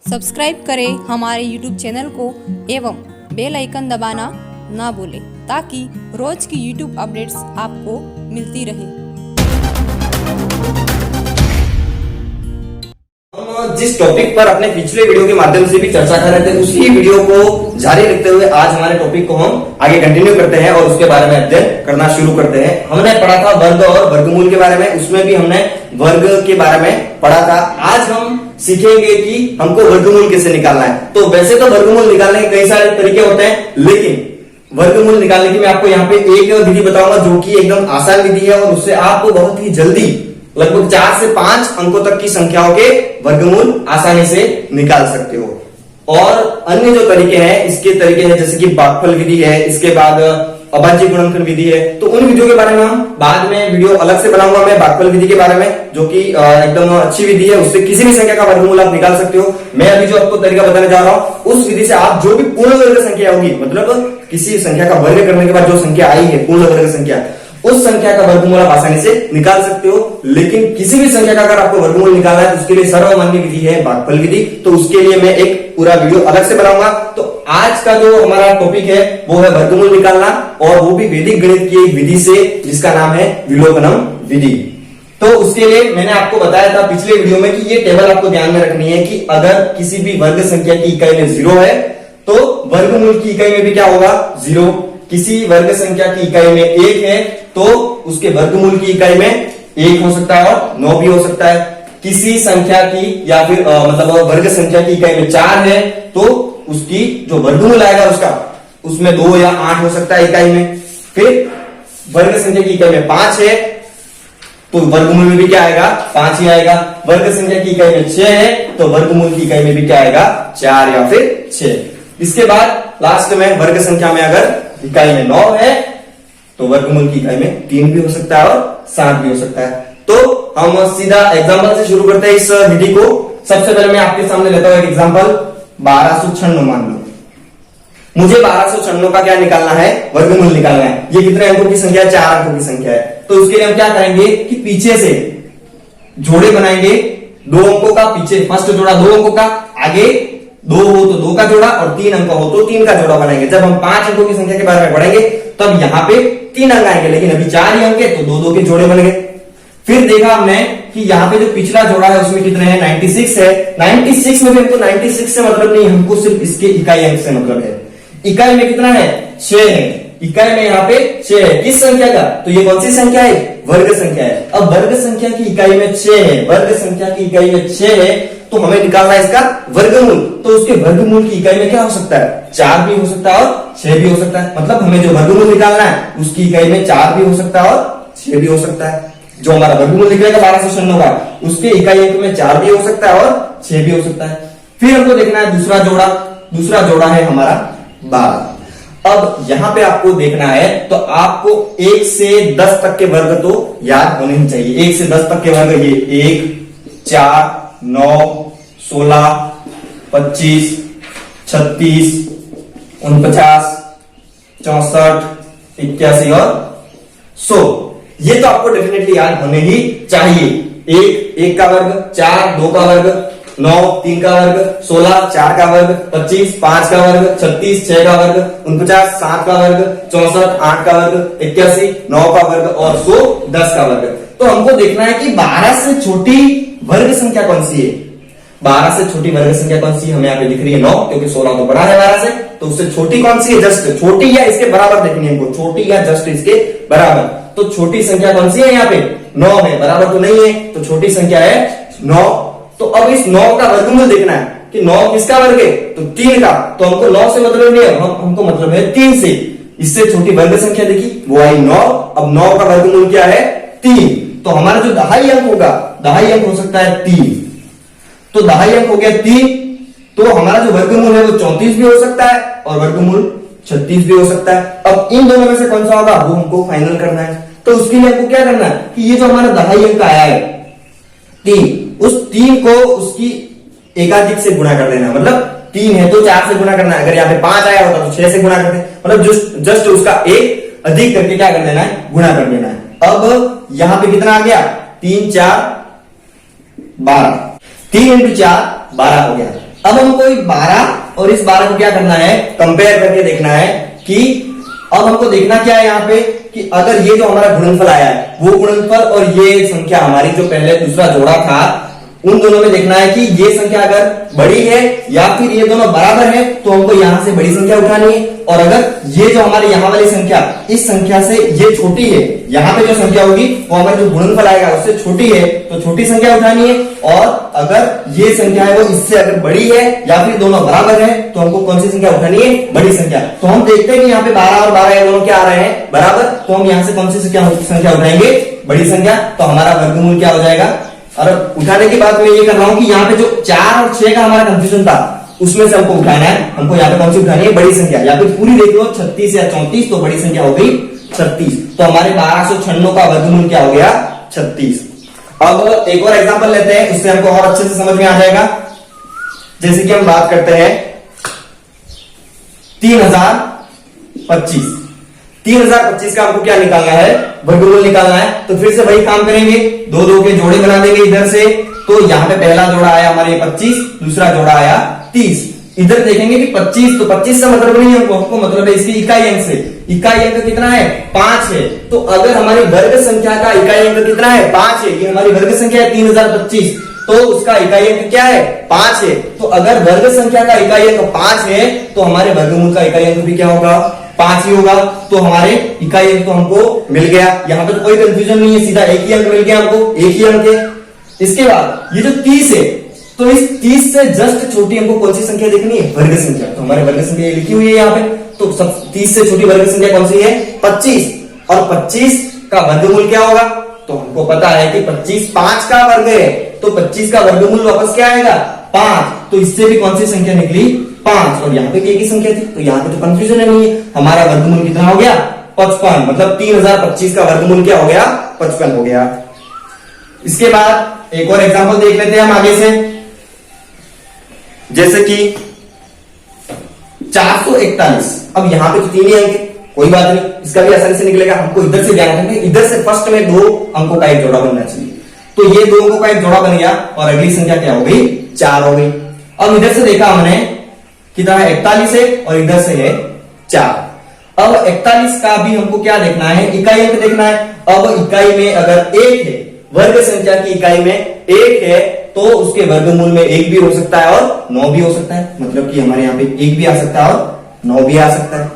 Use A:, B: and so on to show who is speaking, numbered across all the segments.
A: Subscribe करें हमारे YouTube channel को एवं बेल आइकन दबाना ना भूलें ताकि रोज की YouTube अपडेट्स आपको मिलती रहे।
B: हम जिस टॉपिक पर अपने पिछले वीडियो के माध्यम से भी चर्चा कर रहे थे उसी वीडियो को जारी रखते हुए आज हमारे टॉपिक को हम आगे कंटिन्यू करते हैं और उसके बारे में अध्ययन करना शुरू करते हैं। हमने पढ़ा था वर्ग और वर्गमूल के बारे में, उसमें भी हमने वर्ग के बारे में पढ़ा था। आज हम सीखेंगे कि हमको वर्गमूल कैसे निकालना है। तो वैसे तो वर्गमूल निकालने के कई सारे तरीके होते हैं, लेकिन वर्गमूल निकालने की मैं आपको यहाँ पे एक विधि बताऊंगा जो कि एकदम आसान विधि है और उससे आप बहुत ही जल्दी लगभग 4 से 5 अंकों तक की संख्याओं के वर्गमूल आसानी से निकाल सकते हो। और अन्य जो तरीके हैं इसके तरीके हैं जैसे कि भागफल विधि है, इसके बाद अभाज्य गुणनखंड विधि है। तो उन विधियों के बारे में हम बाद में वीडियो अलग से बनाऊंगा मैं भागफल विधि के बारे में, जो कि एकदम अच्छी विधि है। उससे किसी भी संख्या का वर्गमूल आप निकाल सकते हो। मैं अभी जो आपको तरीका बताने जा रहा हूं उस विधि से आप जो भी पूर्ण वर्ग संख्या होगी, मतलब किसी संख्या का वर्ग करने के बाद जो संख्या आई है पूर्ण वर्ग संख्या, उस संख्या का वर्गमूल आप आसानी से निकाल सकते हो। लेकिन किसी भी संख्या का अगर आपको वर्गमूल निकालना है तो उसके लिए सर्वमान्य विधि है भागफल विधि। तो उसके लिए मैं एक पूरा वीडियो अलग से बनाऊंगा। तो आज का जो हमारा टॉपिक है वो है वर्गमूल निकालना, और वो भी वैदिक गणित की एक विधि से जिसका नाम है विलोपनम विधि। तो उसके लिए मैंने आपको बताया था पिछले वीडियो में कि ये टेबल आपको ध्यान में रखनी है कि अगर किसी भी वर्ग संख्या की इकाई में 0 है तो वर्गमूल की इकाई में भी क्या होगा, 0। किसी वर्ग संख्या की इकाई में 1 है तो उसके वर्गमूल की इकाई में 1 हो सकता है और 9 भी हो सकता है। किसी संख्या की या फिर मतलब वर्ग संख्या की इकाई में 4 है तो उसकी जो वर्गमूल आएगा उसमें 2 या 8 हो सकता है इकाई में। फिर वर्ग संख्या की इकाई में 5 है तो वर्गमूल में भी क्या आएगा, 5 ही आएगा। वर्ग संख्या की इकाई में 6 है तो वर्गमूल की इकाई में भी क्या आएगा, 4 या फिर 6। इसके बाद लास्ट में वर्ग संख्या में अगर इकाई में 9 है तो वर्गमूल की इकाई में 3 भी हो सकता है और 7 भी हो सकता है। तो हम सीधा एग्जांपल से शुरू करते हैं इस विधि को। सबसे पहले मैं आपके सामने लेता हूं एक एग्जांपल, 1296 मान लो। मुझे 1296 का क्या निकालना है, वर्गमूल निकालना है। ये कितने अंकों की संख्या है, 4 अंकों की संख्या है। तो उसके लिए हम क्या करेंगे कि पीछे से जोड़े बनाएंगे 2 अंकों का, पीछे फर्स्ट जोड़ा 2 अंकों का, आगे 2 हो तो 2 का जोड़ा और 3 अंक हो तो 3 का जोड़ा बनाएंगे। जब हम 5 अंकों की संख्या के बारे में पढ़ेंगे तब यहाँ पे 3 अंक आएंगे, लेकिन अभी 4 ही अंक है तो 2 के जोड़े बन गए। फिर देखा हमने कि यहाँ पे जो पिछला जोड़ा है उसमें कितने हैं, 96 है। 96 में भी हमको 96 से मतलब नहीं, हमको सिर्फ इसके इकाई अंक से मतलब है। इकाई में कितना है, 6 है। इकाई में यहाँ पे 6 है। किस संख्या का, तो ये कौन सी संख्या है, वर्ग संख्या है। अब वर्ग संख्या की इकाई में 6 है, वर्ग संख्या की इकाई में 6 है तो हमें निकालना है इसका वर्गमूल। तो उसके वर्गमूल की इकाई में क्या हो सकता है, 4 भी हो सकता है और 6 भी हो सकता है। मतलब हमें जो वर्गमूल निकालना है उसकी इकाई में 4 भी हो सकता है और 6 भी हो सकता है। जो हमारा वर्गमूल निकलेगा 1296 का, उसके इकाई अंक में 4 भी हो सकता है और 6 भी हो सकता है। फिर हमको देखना है दूसरा जोड़ा। दूसरा जोड़ा है हमारा 12। अब यहां पे आपको देखना है तो आपको 1 से 10 तक के वर्ग तो याद होने ही चाहिए। 1 से 10 तक के वर्ग ये 1, 4, 9, 16, 25, 36, 49, 64, 81 और 100। ये तो आपको डेफिनेटली याद होने ही चाहिए। 1 का वर्ग, 4 2 का वर्ग, 9 3 का वर्ग, 16 4 का वर्ग, 25 5 का वर्ग, 36 6 का वर्ग, 49 7 का वर्ग, 64 8 का वर्ग, 81 9 का वर्ग और 100 10 का वर्ग। तो हमको देखना है कि 12 से छोटी वर्ग संख्या कौन सी है। 12 से छोटी वर्ग संख्या कौन सी है, हमें यहाँ पे दिख रही है 9, क्योंकि 16 तो बड़ा है 12 से। तो उससे छोटी कौन सी है, जस्ट छोटी या इसके बराबर देखनी है हमको, छोटी या जस्ट इसके बराबर। तो छोटी संख्या कौन सी है, यहाँ पे 9 है, बराबर तो नहीं है, तो छोटी संख्या है 9। तो अब इस 9 का वर्गमूल देखना है कि 9 किसका वर्ग है, तो 3 का। तो हमको 9 से मतलब नहीं है, हमको मतलब है 3 से। इससे छोटी वर्ग संख्या देखी वो आई 9। अब 9 का वर्गमूल क्या है, 3। तो हमारा जो दहाई अंक होगा, दहाई अंक हो सकता है 3। तो दहाई अंक हो गया 3। तो हमारा जो वर्गमूल है वो 34 भी हो सकता है और वर्गमूल 36 भी हो सकता है। अब इन दोनों में से कौन सा होगा वो हमको फाइनल करना है। तो उसके लिए हमको क्या करना है कि ये जो हमारा दहाई अंक आया है 3, उस 3 को उसकी एकाधिक से गुणा कर देना। मतलब 3 है तो 4 से गुणा करना है। अगर यहाँ पे 5 आया होता तो 6 से गुणा करते, मतलब जस्ट उसका एक अधिक करके क्या कर देना है, गुणा कर देना है। अब यहां पे कितना आ गया, 3 4 12, 3 × 4 12 हो गया। अब हमको 12 और इस 12 को क्या करना है, कंपेयर करके देखना है कि अब हमको देखना क्या है यहाँ पे कि अगर ये जो हमारा गुणनफल आया है वो गुणनफल और ये संख्या हमारी जो पहले दूसरा जोड़ा था उन दोनों में देखना है कि ये संख्या अगर बड़ी है या फिर ये दोनों बराबर है तो हमको यहां से बड़ी संख्या उठानी है, और अगर ये जो हमारे यहाँ वाली संख्या इस संख्या से ये छोटी है, यहाँ पे जो संख्या होगी वो हमारे जो गुणनफल आएगा उससे छोटी है तो छोटी संख्या उठानी है, और अगर ये संख्या है वो इससे अगर बड़ी है या फिर दोनों बराबर है तो हमको कौन सी संख्या उठानी है, बड़ी संख्या। तो हम देखते हैं कि यहाँ पे 12 और 12 दोनों क्या आ रहे हैं, बराबर, तो हम यहाँ से कौन सी संख्या उठाएंगे, बड़ी संख्या। तो हमारा वर्गमूल क्या हो जाएगा, और उठाने की बात मैं ये कर रहा हूं कि यहाँ पे जो 4 और 6 का हमारा कंफ्यूजन था उसमें से हमको उठाना है, हमको यहाँ पे कौन सी उठानी है, बड़ी संख्या। या फिर पूरी देख लो 36 या 34 तो बड़ी संख्या हो गई 36, तो हमारे 1296 का वर्गमूल क्या हो गया, 36। अब एक और एग्जांपल लेते हैं, उससे हमको और अच्छे से समझ में आ जाएगा। जैसे कि हम बात करते हैं 3025, 3025 का हमको क्या निकालना है, वर्गमूल निकालना है। तो फिर से वही काम करेंगे, दो दो के जोड़े बना देंगे इधर से। तो यहाँ पे पहला जोड़ा आया हमारे 25, दूसरा जोड़ा आया 30। इधर देखेंगे कि 25, तो 25 से मतलब नहीं हमको मतलब है इसकी इकाई अंक से। इकाई अंक कितना है, 5 है। तो अगर हमारी वर्ग संख्या का इकाई अंक कितना है, 5 है, ये हमारी वर्ग संख्या है 3025, तो उसका इकाई अंक क्या है, 5 है। तो अगर वर्ग संख्या का इकाई अंक 5 है तो हमारे वर्गमूल का इकाई अंक भी क्या होगा, 5 ही होगा। तो हमारे इकाई अंक तो हमको मिल गया, यहाँ पे तो कोई कंफ्यूजन नहीं है, सीधा एक ही अंक मिल गया हमको, एक ही अंक है। इसके बाद ये जो 30 है, तो इस 30 से जस्ट छोटी हमको कौन सी संख्या देखनी है, वर्ग संख्या। तो हमारे वर्ग संख्या लिखी हुई है यहाँ पे, तो सब 30 से छोटी वर्ग संख्या कौन सी है, 25। और 25 का वर्गमूल क्या होगा, तो हमको पता है कि 25 5 का वर्ग है, तो 25 का वर्गमूल वापस क्या आएगा, 5। तो इससे भी कौन सी संख्या निकली, 5। और यहाँ पे एक ही संख्या थी, तो यहाँ पे तो कंफ्यूजन नहीं है। हमारा वर्गमूल कितना हो गया, 55। मतलब 3025 का वर्गमूल क्या हो गया, 55 हो गया। इसके बाद एक और एग्जांपल देख लेते हैं हम आगे से। जैसे कि 441। अब यहाँ पे तो 3 ही अंक है, कोई बात नहीं, इसका भी आसानी से निकलेगा। हमको इधर से ध्यान रखना है, इधर से फर्स्ट में 2 अंकों का एक जोड़ा बनना चाहिए। तो ये 2 अंकों का एक जोड़ा बन गया और अगली संख्या क्या हो गई, 4 हो गई। अब इधर से देखा हमने कितना है, 41 है, और इधर से है 4। अब 41 का भी हमको क्या देखना है, इकाई अंक देखना है। अब इकाई में अगर 1 है, वर्ग संख्या की इकाई में 1 है, तो उसके वर्गमूल में 1 भी हो सकता है और 9 भी हो सकता है। मतलब कि हमारे यहाँ पे 1 भी आ सकता है और 9 भी आ सकता है,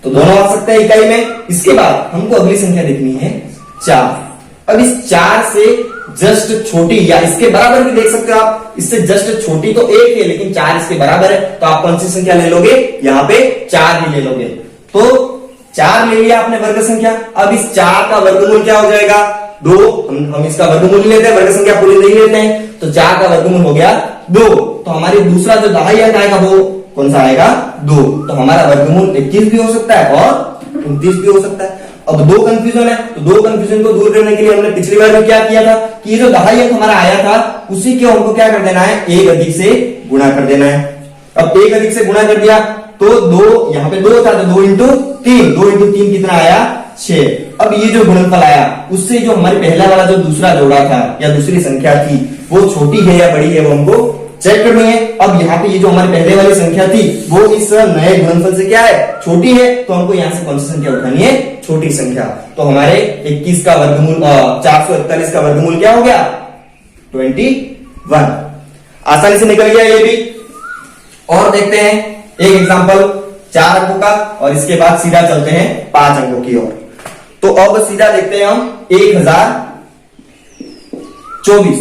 B: तो दोनों आ सकते हैं इकाई में। इसके बाद हमको अगली संख्या देखनी है 4। अब इस 4 से जस्ट छोटी या इसके बराबर भी देख सकते हो आप, इससे जस्ट छोटी तो 1 है लेकिन 4 इसके बराबर है, तो आप कौन सी संख्या ले लोगे, यहाँ पे 4 ही ले लोगे। तो 4 ले लिया आपने वर्ग संख्या। अब इस 4 का वर्गमूल क्या हो जाएगा, 2। हम इसका वर्गमूल लेते हैं, वर्ग संख्या पूरी नहीं लेते हैं। तो 4 का वर्गमूल हो गया 2। तो हमारी दूसरा जो दहाई अंक आएगा वो कौन सा आएगा, 2। तो हमारा वर्गमूल 21 भी हो सकता है और 29 भी हो सकता है। अब 2 कंफ्यूजन है, तो 2 कंफ्यूजन को दूर करने के लिए हमने पिछली बार में क्या किया था कि ये जो दहाई अंक हमारा आया था उसी के हमको क्या कर देना है, 1 अधिक से गुणा कर देना है। अब 1 अधिक से गुणा कर दिया तो 2, यहाँ पे 2 था, तो 2 इंटू 3, 2 इंटू 3 कितना आया, 6। अब ये जो गुणनफल आया उससे जो हमारे पहला वाला जो दूसरा जोड़ा था या दूसरी संख्या थी वो छोटी है या बड़ी है वो हमको चेक करनी है। अब यहाँ पे ये जो हमारी पहले वाली संख्या थी वो इस नए गुणनफल से क्या है, छोटी है, तो हमको यहाँ से कौन सी संख्या उठानी है, छोटी संख्या। तो हमारे 21 का वर्गमूल 441 का वर्गमूल क्या हो गया, 21। आसानी से निकल गया ये भी। और देखते हैं एक एग्जांपल 4 अंकों का, और इसके बाद सीधा चलते हैं 5 अंकों की ओर। तो अब सीधा देखते हैं हम 1024।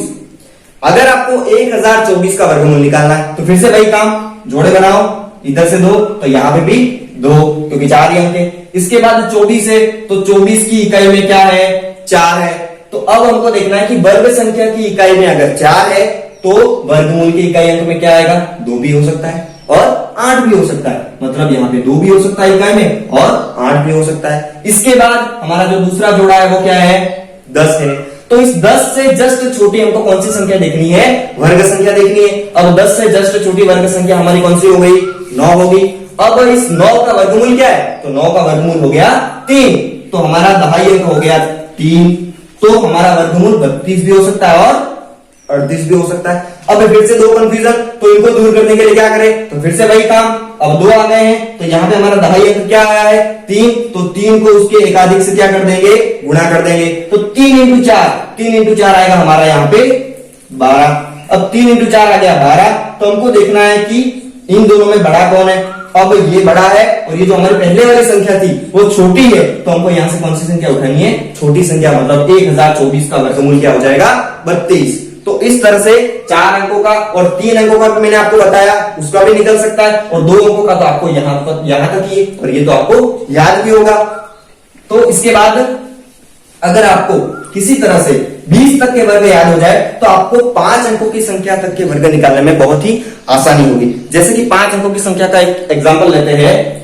B: अगर आपको 1024 का वर्गमूल निकालना है तो फिर से वही काम, जोड़े बनाओ, इधर से 2 तो यहां पे भी 2, क्योंकि 4 ही अंक है। इसके बाद 24 है, तो 24 की इकाई में क्या है, 4 है। तो अब हमको देखना है कि वर्ग संख्या की इकाई में अगर 4 है तो वर्गमूल की इकाई अंक में क्या आएगा, 2 भी हो सकता है और 8 भी हो सकता है। मतलब यहाँ पे 2 भी हो सकता है इकाई में और 8 भी हो सकता है। इसके बाद हमारा जो दूसरा जोड़ा है वो क्या है, 10 है। तो इस 10 से जस्ट छोटी हमको कौन सी संख्या देखनी है, वर्ग संख्या देखनी है। अब 10 से जस्ट छोटी वर्ग संख्या हमारी कौन सी हो गई, 9 होगी। अब इस 9 का वर्गमूल क्या है, तो 9 का वर्गमूल हो गया 3। तो हमारा दहाई अंक हो गया 3। तो हमारा वर्गमूल 32 भी हो सकता है और 38 भी हो सकता है। अब फिर से दो कंफ्यूजन, तो इनको दूर करने के लिए क्या करें, तो फिर से वही काम। अब दो आ गए हैं, तो यहाँ पे हमारा दहाई अंक क्या आया है 3, तो 3 को उसके एकाधिक से क्या कर देंगे, गुणा कर देंगे। तो 3 इंटू 4 आएगा हमारा यहाँ पे 12। अब 3 इंटू 4 आ गया 12। तो हमको देखना है कि इन दोनों में बड़ा कौन है। अब ये बड़ा है और ये जो हमारी पहले वाली संख्या थी वो छोटी है, तो हमको यहां से कौन सी संख्या उठानी है, छोटी संख्या। मतलब 1024 का वर्गमूल क्या हो जाएगा, 32। तो इस तरह से 4 अंकों का और 3 अंकों का मैंने आपको बताया, उसका भी निकल सकता है, और 2 अंकों का तो आपको यहां तक ही, और ये तो आपको याद भी होगा। तो इसके बाद अगर आपको किसी तरह से 20 तक के वर्ग याद हो जाए तो आपको 5 अंकों की संख्या तक के वर्ग निकालने में बहुत ही आसानी होगी। जैसे कि 5 अंकों की संख्या का एक एग्जांपल लेते हैं,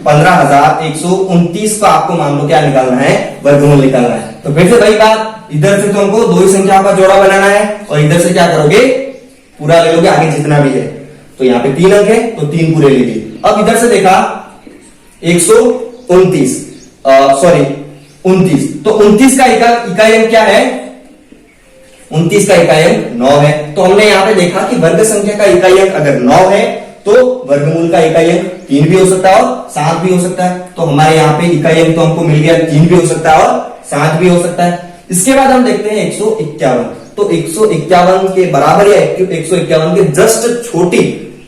B: 15,129 का आपको मान लो क्या निकालना है, वर्गमूल निकालना है। तो फिर से वही बात, इधर से तो हमको 2 ही संख्याओं का जोड़ा बनाना है, और इधर से क्या करोगे, पूरा ले लोगे आगे जितना भी है। तो यहाँ पे 3 अंक है तो 3 पूरे ले लिए। अब इधर से देखा 129 29, तो 29 का इकाई अंक क्या है, 29 का इकाई अंक 9 है। तो हमने यहाँ पे देखा कि वर्ग संख्या का इकाई अंक अगर 9 है तो वर्गमूल का इकाई अंक 3 भी हो सकता है और 7 भी हो सकता है। तो हमारे यहाँ पे इकाई अंक तो हमको मिल गया, 3 भी हो सकता है और 7 भी हो सकता है। इसके बाद हम देखते हैं 151। तो 151 के बराबर या 151 के जस्ट छोटी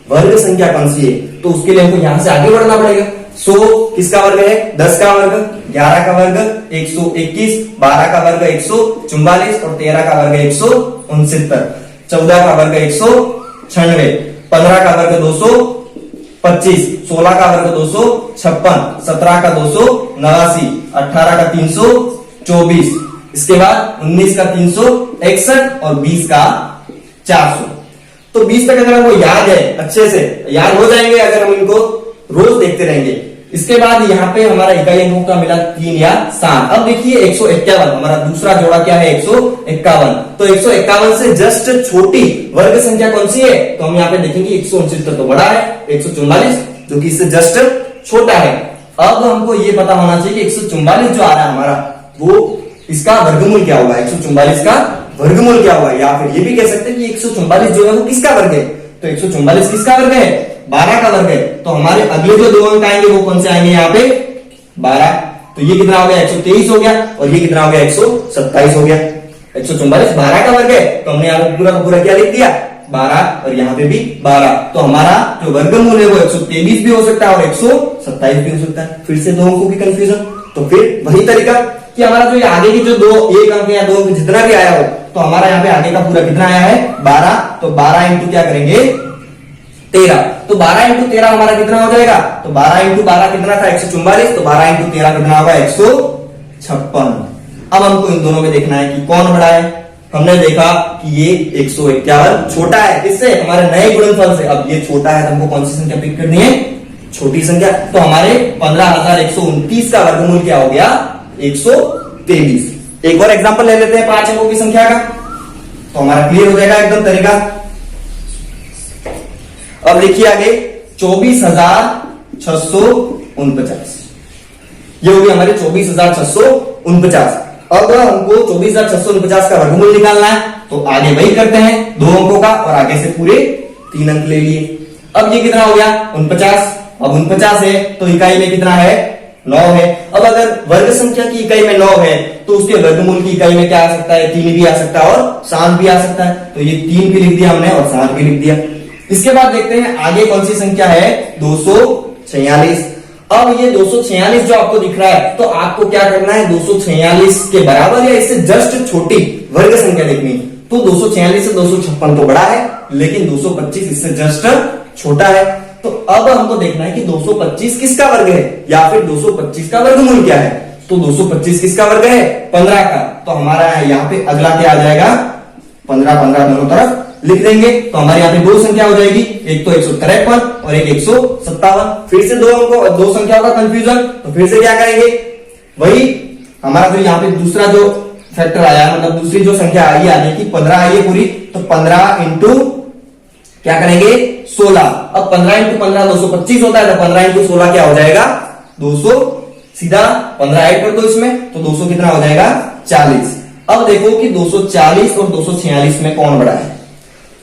B: वर्ग संख्या कौन सी है, तो उसके लिए हमको यहां से आगे बढ़ना पड़ेगा। 100 किसका वर्ग है, 10 का वर्ग, 11 का वर्ग 121, 12 का वर्ग 144 और 13 का वर्ग 169, 14 का वर्ग 196, 15 का वर्ग 225, 16 का वर्ग 256, 17 का 289, 18 का 324, इसके बाद 19 का 361 और 20 का 400। तो 20 तक अगर हमको याद है, अच्छे से याद हो जाएंगे अगर हम इनको रोज देखते रहेंगे। इसके बाद यहाँ पे हमारा इकाई अंकों का मिला 3 या 7। अब देखिए 151, हमारा दूसरा जोड़ा क्या है, 151। तो 151 से जस्ट छोटी वर्ग संख्या कौन सी है, तो हम यहाँ पे देखेंगे 169 तो बड़ा है, 144 जो कि इससे जस्ट छोटा है। अब हमको ये पता होना चाहिए कि 144 जो आ रहा है हमारा, वो इसका वर्गमूल क्या होगा, 144 का वर्गमूल क्या होगा, या फिर ये भी कह सकते हैं कि 144 जो है वो किसका वर्ग है। तो 144 किसका वर्ग है, 12 का वर्ग है। तो हमारे अगले जो 2 अंक आएंगे वो कौन से आएंगे, यहाँ पे 12। तो ये कितना हो गया, 123 हो गया, और ये कितना हो गया, 127 हो गया। 144 12 का वर्ग है, तो हमने यहाँ पे पूरा का पूरा क्या लिख दिया, 12, और यहाँ पे भी 12। तो हमारा जो वर्गमूल है वो 123 भी हो सकता है और 127 भी हो सकता है। फिर से 2 अंकों की कंफ्यूजन। तो फिर वही तरीका कि हमारा जो आगे की जो 1 अंक या 2 अंक जितना भी आया हो, तो हमारा यहाँ पे आगे का पूरा कितना आया है, 12। तो 12 इंटू क्या करेंगे, 13। तो 12 इंटू 13 हमारा कितना हो जाएगा, तो 12 इंटू 12 कितना था, 144। तो 12 इंटू 13 कितना होगा, 156। अब हमको इन दोनों में देखना है कि कौन बड़ा है। हमने देखा कि ये 151 छोटा है, किससे, हमारे नए गुणनफल से। अब ये छोटा है तो हमको कौन सी संख्या पिक करनी है, छोटी संख्या। तो हमारे 15,129 का वर्गमूल क्या हो गया, 123। एक और एग्जांपल ले लेते हैं 5 अंकों की संख्या का, तो हमारा क्लियर हो जाएगा एकदम तरीका। अब देखिए आगे 24,649, ये होगी हमारी 24,649। अब हमको 24,649 का वर्गमूल निकालना है, तो आगे वही करते हैं 2 अंकों का, और आगे से पूरे 3 अंक ले लिए। अब ये कितना हो गया, 49। अब 49 है तो इकाई में कितना है, 9 है। अब अगर वर्ग संख्या की इकाई में 9 है तो उसके वर्गमूल की इकाई में क्या आ सकता है, 3 भी आ सकता है और 7 भी आ सकता है। तो ये 3 भी लिख दिया हमने और 7 भी लिख दिया। इसके बाद देखते हैं आगे कौन सी संख्या है, 246। अब ये 246 जो आपको दिख रहा है, तो आपको क्या करना है, 246 के बराबर या इससे जस्ट छोटी वर्ग संख्या देखनी। तो 246 से 256 तो बड़ा है, लेकिन 225 इससे जस्ट छोटा है। तो अब हमको देखना है कि 225 किसका वर्ग है, या फिर 225 का वर्गमूल क्या है। तो 225 किसका वर्ग है, 15 का। तो हमारा यहाँ पे अगला क्या आ जाएगा, 15 15 दोनों तरफ लिख देंगे। तो हमारे यहाँ पे 2 संख्या हो जाएगी, एक तो 153 और एक 157। फिर से 2 अंकों 2 संख्याओं का कंफ्यूजन। तो फिर से क्या करेंगे, वही हमारा जो यहाँ पे दूसरा जो फैक्टर आया, मतलब दूसरी जो संख्या आई आगे की 15 आई है पूरी, तो 15 इंटू क्या करेंगे, 16। अब 15 इंटू 15 225 होता है, तो 15 इंटू 16 क्या हो जाएगा, 200। सीधा 15 ऐड कर दो इसमें, तो 200 कितना हो जाएगा, 40। अब देखो कि 240 और 246 में कौन बड़ा है।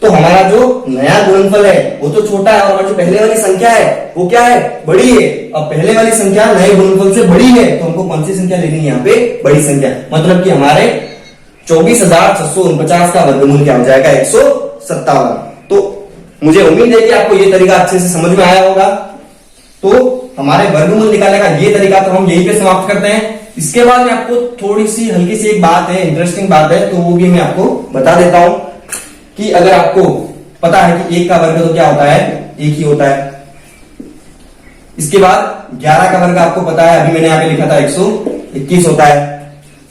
B: तो हमारा जो नया गुणनफल है वो तो छोटा है और हमारी जो पहले वाली संख्या है वो क्या है, बड़ी है। अब पहले वाली संख्या नए गुणनफल से बड़ी है तो हमको कौन सी संख्या लेनी है, यहाँ पे बड़ी संख्या। मतलब कि हमारे 24,649 का वर्गमूल क्या हो जाएगा, 157। तो मुझे उम्मीद है कि आपको ये तरीका अच्छे से समझ में आया होगा। तो हमारे वर्गमूल निकालने का ये तरीका तो हम यहीं पे समाप्त करते हैं। इसके बाद में आपको थोड़ी सी हल्की सी एक बात है, इंटरेस्टिंग बात है, तो वो भी मैं आपको बता देता हूं कि अगर आपको पता है कि 1 का वर्ग तो क्या होता है, 1 ही होता है। इसके बाद 11 का वर्ग आपको पता है, अभी मैंने यहाँ पे लिखा था 121 होता है।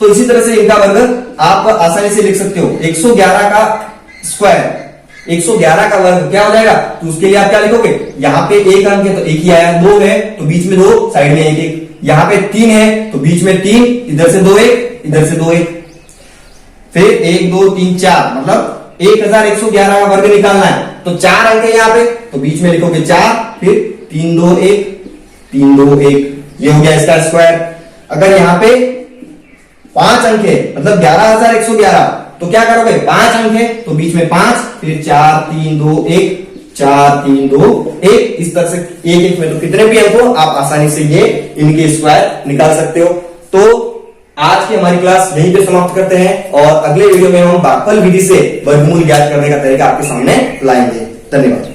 B: तो इसी तरह से इनका वर्ग आप आसानी से लिख सकते हो, 111 का स्क्वायर, 111 का वर्ग क्या हो जाएगा। तो उसके लिए आप क्या लिखोगे, यहाँ पे 1 अंक है तो 1 ही आया, 2 है तो बीच में 2, साइड में 1, यहाँ पे 3 है तो बीच में 3, इधर से 2 1, इधर से 2 1, फिर 1 2 3 4, मतलब 1111 का वर्ग निकालना है। तो 4 अंक है यहाँ पे तो बीच में लिखोगे 4, फिर 3 2 1, 3 2 1, ये हो गया इसका स्क्वायर। अगर यहाँ पे 5 अंक है मतलब 11,111, तो क्या करोगे, 5 अंक है तो बीच में 5, फिर 4 3 2 1, 4 3 2 1, इस तरह से एक एक में तो कितने भी अंक हो आप आसानी से ये इनके स्क्वायर निकाल सकते हो। तो आज की हमारी क्लास यहीं पे समाप्त करते हैं और अगले वीडियो में हम भागफल विधि से वर्गमूल ज्ञात करने का तरीका आपके सामने लाएंगे। धन्यवाद।